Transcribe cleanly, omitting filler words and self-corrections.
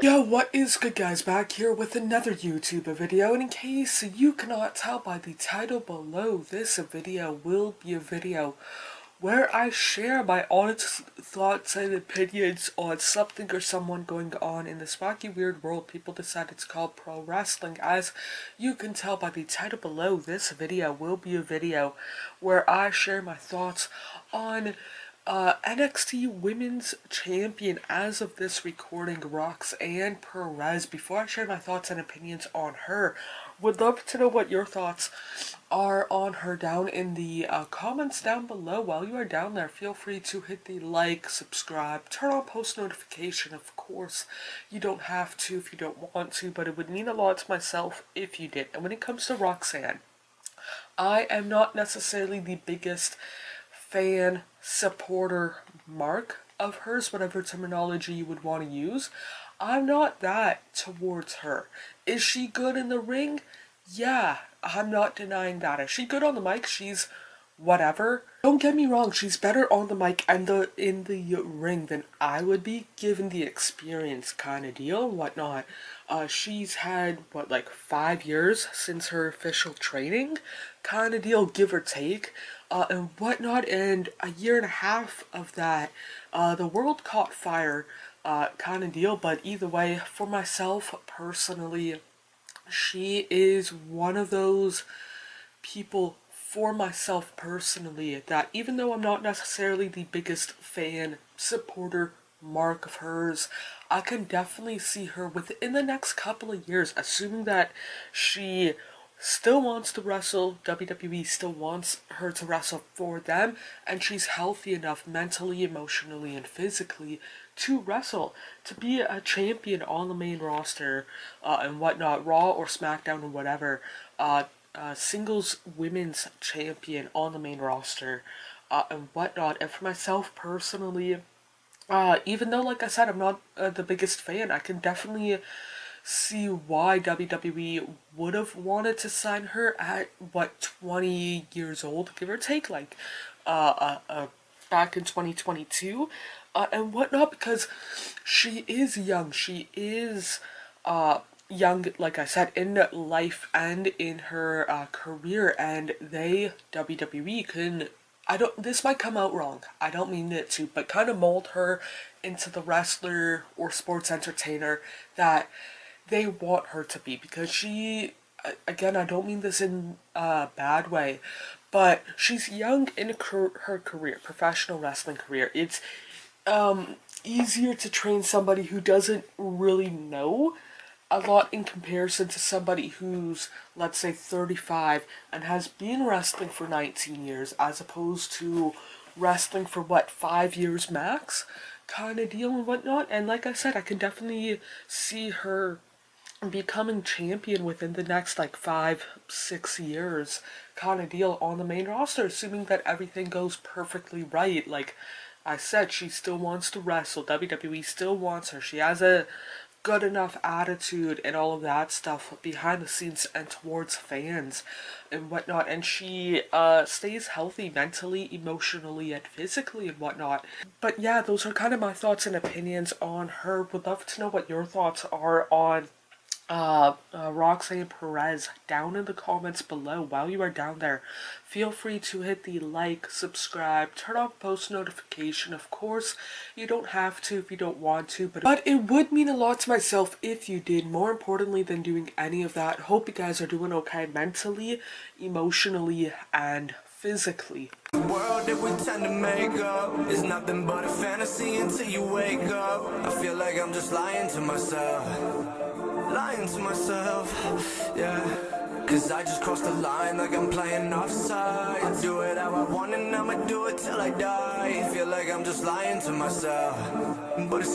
Yo, what is good guys, back here with another YouTube video, and in case you cannot tell by the title below, this video will be a video where I share my honest thoughts and opinions on something or someone going on in this wacky weird world people decide it's called pro wrestling. As you can tell by the title below, this video will be a video where I share my thoughts on NXT Women's Champion, as of this recording, Roxanne Perez. Before I share my thoughts and opinions on her, would love to know what your thoughts are on her down in the comments down below. While you are down there, feel free to hit the like, subscribe, turn on post notification. Of course, you don't have to if you don't want to, but it would mean a lot to myself if you did. And when it comes to Roxanne, I am not necessarily the biggest fan, supporter, mark of hers, whatever terminology you would want to use. I'm not that towards her. Is she good in the ring? Yeah, I'm not denying that. Is she good on the mic? She's whatever. Don't get me wrong, she's better on the mic and in the ring than I would be, given the experience kind of deal and whatnot. She's had, like 5 years since her official training kind of deal, give or take, and whatnot, and a year and a half of that, the world caught fire kind of deal. But either way, for myself personally, she is one of those people, for myself personally, that even though I'm not necessarily the biggest fan, supporter, mark of hers, I can definitely see her within the next couple of years, assuming that she still wants to wrestle, WWE still wants her to wrestle for them, and she's healthy enough mentally, emotionally, and physically to wrestle, to be a champion on the main roster, and whatnot, Raw or SmackDown or whatever, singles women's champion on the main roster, and whatnot. And for myself personally, even though, like I said, I'm not the biggest fan, I can definitely see why WWE would have wanted to sign her at, 20 years old, give or take, like, back in 2022, and whatnot, because she is young. She is, young, like I said, in life and in her career, and WWE can, this might come out wrong, I don't mean it to, but kind of mold her into the wrestler or sports entertainer that they want her to be, because she, again, I don't mean this in a bad way, but she's young in her career, professional wrestling career. It's easier to train somebody who doesn't really know a lot in comparison to somebody who's, let's say, 35 and has been wrestling for 19 years, as opposed to wrestling for 5 years max kind of deal and whatnot. And like I said, I can definitely see her becoming champion within the next 5-6 years kind of deal on the main roster, assuming that everything goes perfectly right. Like I said, she still wants to wrestle, WWE still wants her, she has a good enough attitude and all of that stuff behind the scenes and towards fans and whatnot, and she stays healthy mentally, emotionally, and physically and whatnot. But yeah, those are kind of my thoughts and opinions on her. Would love to know what your thoughts are on Roxanne Perez down in the comments below. While you are down there, feel free to hit the like, subscribe, turn on post notification. Of course, you don't have to if you don't want to, but it would mean a lot to myself if you did. More importantly than doing any of that, hope you guys are doing okay mentally, emotionally, and physically. The world that we tend to make up is nothing but a fantasy until you wake up. I feel like I'm just lying to myself, yeah. Cause I just crossed the line like I'm playing offside. I do it how I want and I'ma do it till I die. Feel like I'm just lying to myself, but it's